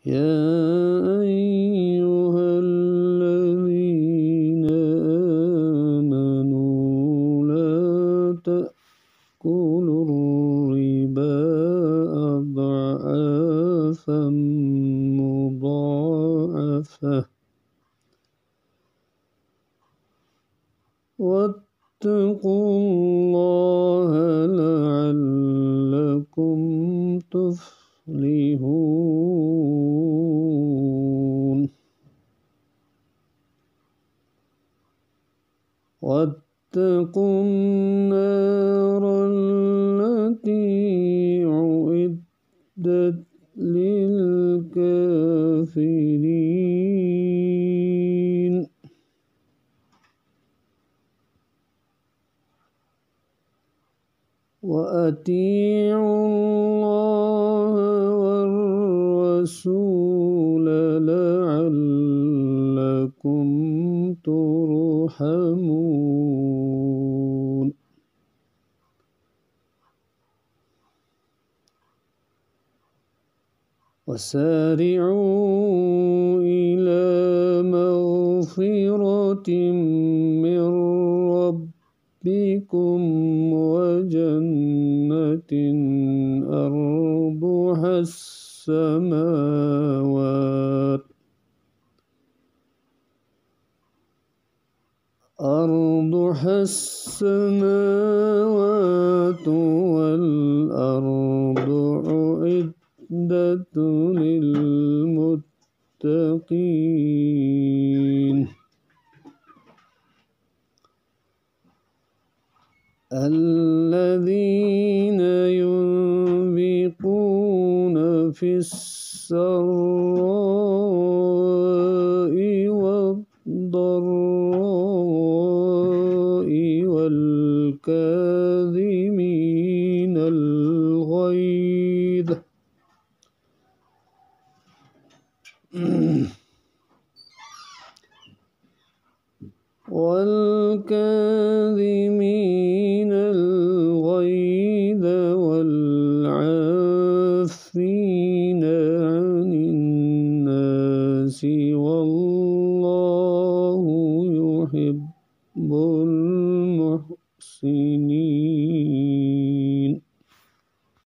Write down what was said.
يا أيها الذين آمنوا لا تأكلوا الربا أضعافا مضاعفة واتقوا الله لعلكم تفلحون واتقوا النار التي أعدت للكافرين وأطيعوا الله والرسول لعلكم ترحمون وسارعوا إلى مغفرة من ربكم وجنة أرضها السماوات والأرض أعدت للمتقين الذين ينفقون في السراء والضراء والكاظمين الغيظ والعافين عن الناس والله يحب المحسنين.